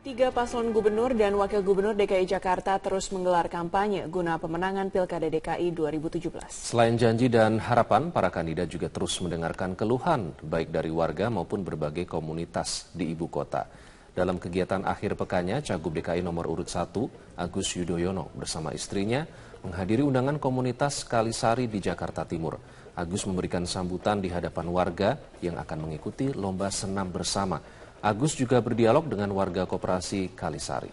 Tiga paslon gubernur dan wakil gubernur DKI Jakarta terus menggelar kampanye guna pemenangan Pilkada DKI 2017. Selain janji dan harapan, para kandidat juga terus mendengarkan keluhan baik dari warga maupun berbagai komunitas di ibu kota. Dalam kegiatan akhir pekannya, Cagup DKI nomor urut 1, Agus Yudhoyono bersama istrinya menghadiri undangan komunitas Kalisari di Jakarta Timur. Agus memberikan sambutan di hadapan warga yang akan mengikuti lomba senam bersama. Agus juga berdialog dengan warga koperasi Kalisari.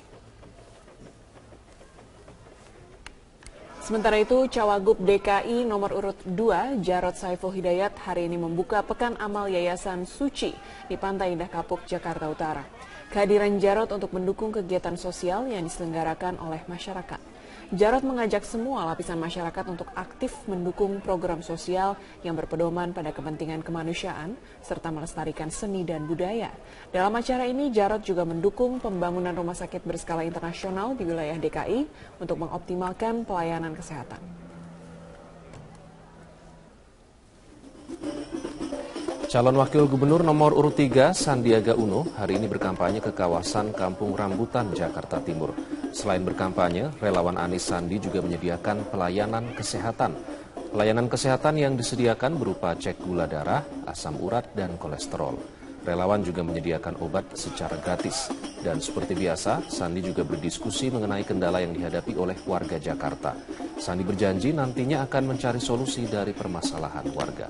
Sementara itu, Cawagup DKI nomor urut 2, Jarod Saiful Hidayat hari ini membuka Pekan Amal Yayasan Suci di Pantai Indah Kapuk, Jakarta Utara. Kehadiran Jarod untuk mendukung kegiatan sosial yang diselenggarakan oleh masyarakat. Jarod mengajak semua lapisan masyarakat untuk aktif mendukung program sosial yang berpedoman pada kepentingan kemanusiaan serta melestarikan seni dan budaya. Dalam acara ini, Jarod juga mendukung pembangunan rumah sakit berskala internasional di wilayah DKI untuk mengoptimalkan pelayanan kesehatan. Calon Wakil Gubernur nomor urut 3, Sandiaga Uno, hari ini berkampanye ke kawasan Kampung Rambutan, Jakarta Timur. Selain berkampanye, relawan Anies Sandi juga menyediakan pelayanan kesehatan. Pelayanan kesehatan yang disediakan berupa cek gula darah, asam urat, dan kolesterol. Relawan juga menyediakan obat secara gratis. Dan seperti biasa, Sandi juga berdiskusi mengenai kendala yang dihadapi oleh warga Jakarta. Sandi berjanji nantinya akan mencari solusi dari permasalahan warga.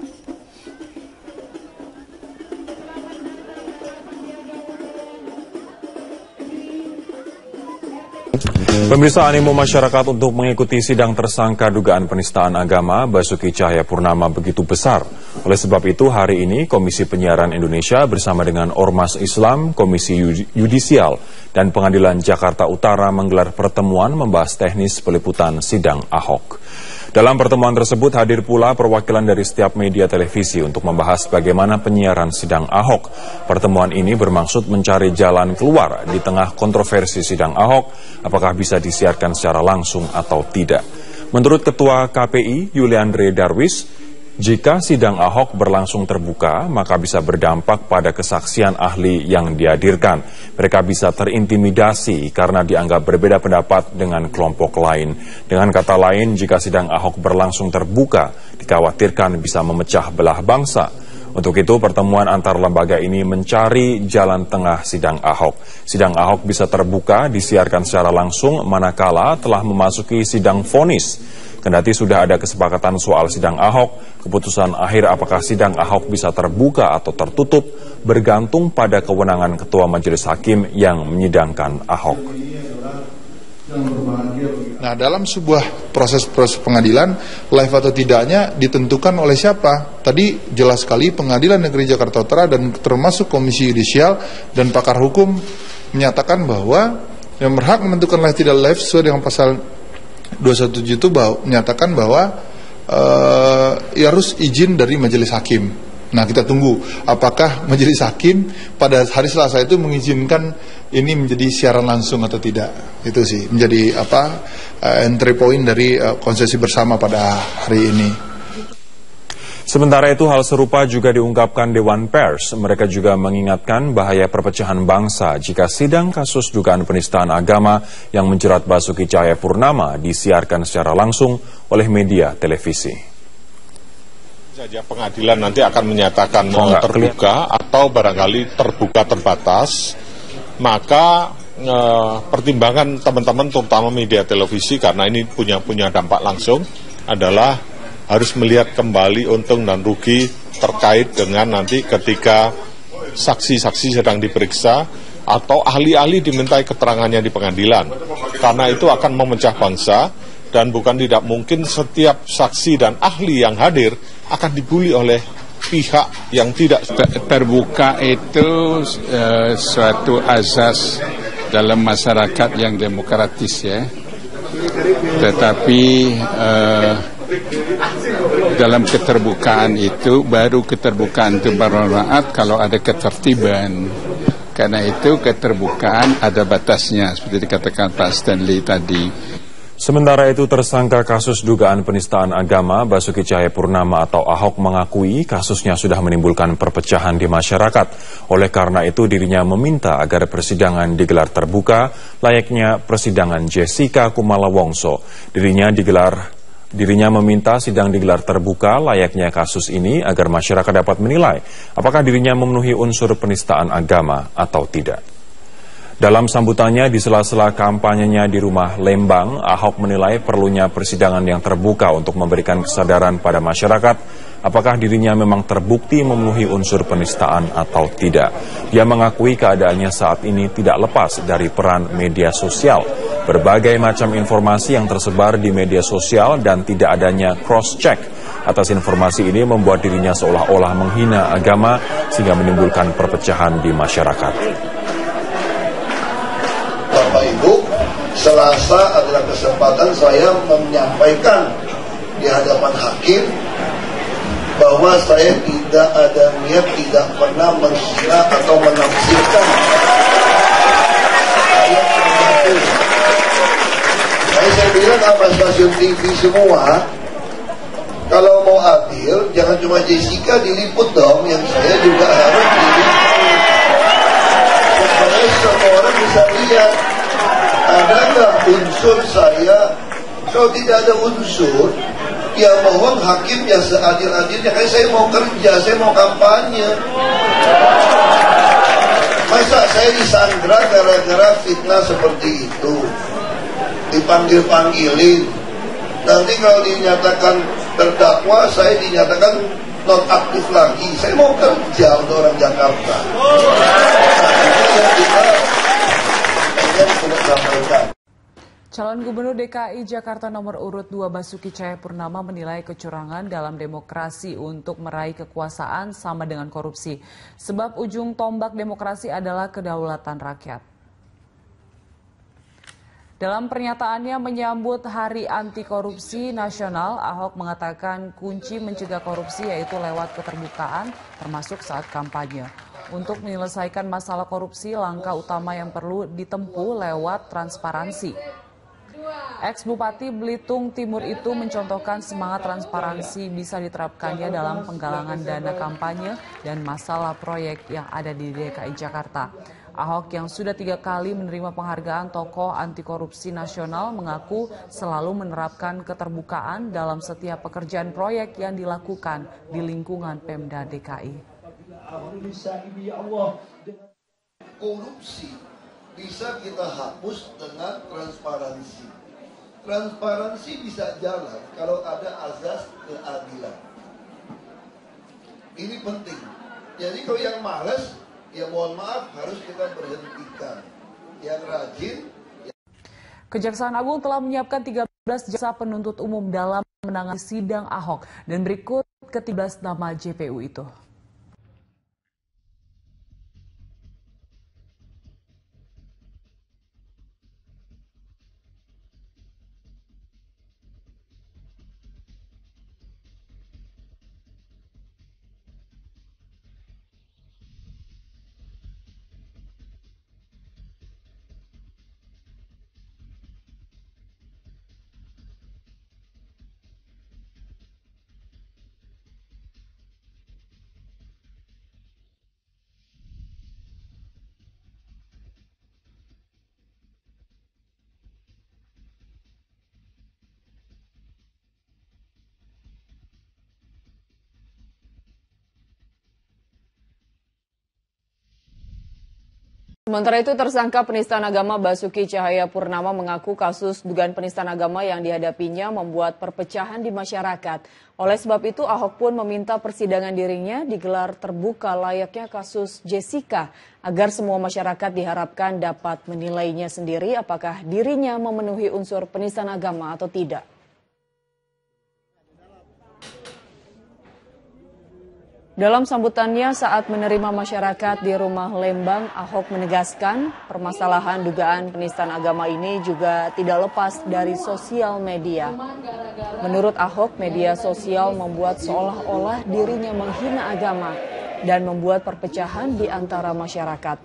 Pemirsa, animo masyarakat untuk mengikuti sidang tersangka dugaan penistaan agama Basuki Cahayapurnama begitu besar. Oleh sebab itu, hari ini Komisi Penyiaran Indonesia bersama dengan Ormas Islam, Komisi Yudisial, dan Pengadilan Jakarta Utara menggelar pertemuan membahas teknis peliputan sidang Ahok. Dalam pertemuan tersebut hadir pula perwakilan dari setiap media televisi untuk membahas bagaimana penyiaran sidang Ahok. Pertemuan ini bermaksud mencari jalan keluar di tengah kontroversi sidang Ahok, apakah bisa disiarkan secara langsung atau tidak. Menurut Ketua KPI Yuliandre Darwis, jika sidang Ahok berlangsung terbuka, maka bisa berdampak pada kesaksian ahli yang dihadirkan. Mereka bisa terintimidasi karena dianggap berbeda pendapat dengan kelompok lain. Dengan kata lain, jika sidang Ahok berlangsung terbuka, dikhawatirkan bisa memecah belah bangsa. Untuk itu, pertemuan antar lembaga ini mencari jalan tengah sidang Ahok. Sidang Ahok bisa terbuka, disiarkan secara langsung manakala telah memasuki sidang vonis. Kendati sudah ada kesepakatan soal sidang Ahok, keputusan akhir apakah sidang Ahok bisa terbuka atau tertutup bergantung pada kewenangan Ketua Majelis Hakim yang menyidangkan Ahok. Nah, dalam sebuah proses pengadilan, live atau tidaknya ditentukan oleh siapa? Tadi jelas sekali Pengadilan Negeri Jakarta Utara dan termasuk Komisi Yudisial dan pakar hukum menyatakan bahwa yang berhak menentukan live tidak live sesuai dengan pasal 217 itu menyatakan bahwa harus izin dari Majelis Hakim. Nah, kita tunggu apakah Majelis Hakim pada hari Selasa itu mengizinkan ini menjadi siaran langsung atau tidak. Itu sih menjadi entry point dari konsesi bersama pada hari ini. Sementara itu, hal serupa juga diungkapkan Dewan Pers. Mereka juga mengingatkan bahaya perpecahan bangsa jika sidang kasus dugaan penistaan agama yang menjerat Basuki Cahayapurnama disiarkan secara langsung oleh media televisi. Saja pengadilan nanti akan menyatakan terbuka atau barangkali terbuka terbatas, maka pertimbangan teman-teman terutama media televisi karena ini punya dampak langsung adalah harus melihat kembali untung dan rugi terkait dengan nanti ketika saksi-saksi sedang diperiksa atau ahli-ahli dimintai keterangannya di pengadilan. Karena itu akan memecah bangsa dan bukan tidak mungkin setiap saksi dan ahli yang hadir akan dibuli oleh pihak yang tidak terbuka. Itu suatu azas dalam masyarakat yang demokratis ya. Tetapi dalam keterbukaan itu baru bermanfaat kalau ada ketertiban. Karena itu keterbukaan ada batasnya seperti dikatakan Pak Stanley tadi. Sementara itu, tersangka kasus dugaan penistaan agama Basuki Cahayapurnama atau Ahok mengakui kasusnya sudah menimbulkan perpecahan di masyarakat. Oleh karena itu, dirinya meminta agar persidangan digelar terbuka layaknya persidangan Jessica Kumala Wongso. Dirinya meminta sidang digelar terbuka layaknya kasus ini agar masyarakat dapat menilai apakah dirinya memenuhi unsur penistaan agama atau tidak. Dalam sambutannya di sela-sela kampanyenya di rumah Lembang, Ahok menilai perlunya persidangan yang terbuka untuk memberikan kesadaran pada masyarakat apakah dirinya memang terbukti memenuhi unsur penistaan atau tidak. Dia mengakui keadaannya saat ini tidak lepas dari peran media sosial. Berbagai macam informasi yang tersebar di media sosial dan tidak adanya cross-check atas informasi ini membuat dirinya seolah-olah menghina agama sehingga menimbulkan perpecahan di masyarakat. Bapak Ibu, Selasa adalah kesempatan saya menyampaikan di hadapan hakim bahwa saya tidak ada niat, tidak pernah menghina atau menafsirkan ayat tertentu. Saya bilang apa stasiun TV semua, kalau mau adil, jangan cuma Jessica diliput dong, yang saya juga harus diliput. Supaya semua orang bisa lihat ada nggak unsur saya. Kalau tidak ada unsur, ya mohon hakim yang seadil-adilnya. Kayak saya mau kerja, saya mau kampanye. Masa saya disandra gara-gara fitnah seperti itu, dipanggil-panggilin. Nanti kalau dinyatakan terdakwa, saya dinyatakan non aktif lagi. Saya mau kerja untuk orang Jakarta. Ini yang kita sampaikan. Calon Gubernur DKI Jakarta nomor urut 2 Basuki Cahayapurnama menilai kecurangan dalam demokrasi untuk meraih kekuasaan sama dengan korupsi. Sebab ujung tombak demokrasi adalah kedaulatan rakyat. Dalam pernyataannya menyambut Hari Anti Korupsi Nasional, Ahok mengatakan kunci mencegah korupsi yaitu lewat keterbukaan, termasuk saat kampanye. Untuk menyelesaikan masalah korupsi, langkah utama yang perlu ditempuh lewat transparansi. Ex-Bupati Belitung Timur itu mencontohkan semangat transparansi bisa diterapkannya dalam penggalangan dana kampanye dan masalah proyek yang ada di DKI Jakarta. Ahok yang sudah 3 kali menerima penghargaan tokoh anti korupsi nasional mengaku selalu menerapkan keterbukaan dalam setiap pekerjaan proyek yang dilakukan di lingkungan Pemda DKI. Korupsi bisa kita hapus dengan transparansi. Transparansi bisa jalan kalau ada azas keadilan. Ini penting. Jadi kalau yang malas, ya mohon maaf harus kita berhentikan. Yang rajin. Kejaksaan Agung telah menyiapkan 13 jaksa penuntut umum dalam menangani sidang Ahok dan berikut ke-13 nama JPU itu. Sementara itu, tersangka penistaan agama Basuki Cahayapurnama mengaku kasus dugaan penistaan agama yang dihadapinya membuat perpecahan di masyarakat. Oleh sebab itu, Ahok pun meminta persidangan dirinya digelar terbuka layaknya kasus Jessica, agar semua masyarakat diharapkan dapat menilainya sendiri apakah dirinya memenuhi unsur penistaan agama atau tidak. Dalam sambutannya saat menerima masyarakat di rumah Lembang, Ahok menegaskan permasalahan dugaan penistaan agama ini juga tidak lepas dari sosial media. Menurut Ahok, media sosial membuat seolah-olah dirinya menghina agama dan membuat perpecahan di antara masyarakat.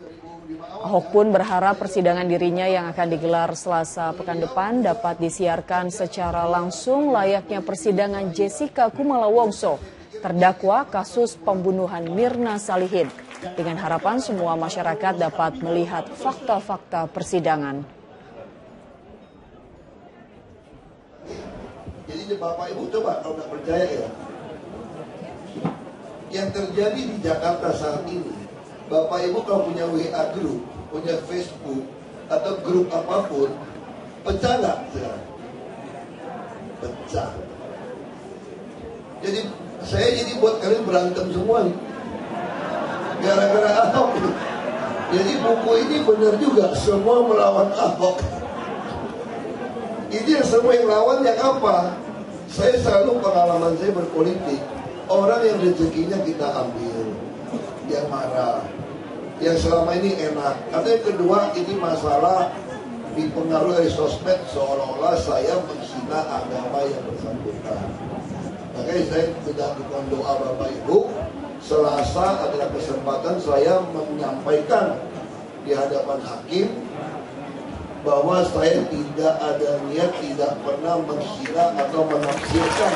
Ahok pun berharap persidangan dirinya yang akan digelar Selasa pekan depan dapat disiarkan secara langsung layaknya persidangan Jessica Kumala Wongso, terdakwa kasus pembunuhan Mirna Salihin, dengan harapan semua masyarakat dapat melihat fakta-fakta persidangan. Jadi Bapak Ibu coba kalau nggak percaya ya, yang terjadi di Jakarta saat ini, Bapak Ibu kalau punya WA group, punya Facebook atau grup apapun, pecah nggak sekarang? Pecah. Jadi saya buat kalian berantem semua nih, gara-gara Ahok. Jadi buku ini benar juga, semua melawan Ahok. Ini yang semua yang lawan yang apa? Saya selalu pengalaman saya berpolitik, orang yang rezekinya kita ambil, yang marah, yang selama ini enak. Karena yang kedua, ini masalah dipengaruhi dari sosmed seolah-olah saya menghina agama yang bersangkutan. Makanya saya sudah mohon doa Bapak Ibu, Selasa adalah kesempatan saya menyampaikan di hadapan hakim bahwa saya tidak ada niat, tidak pernah menghina atau menafsirkan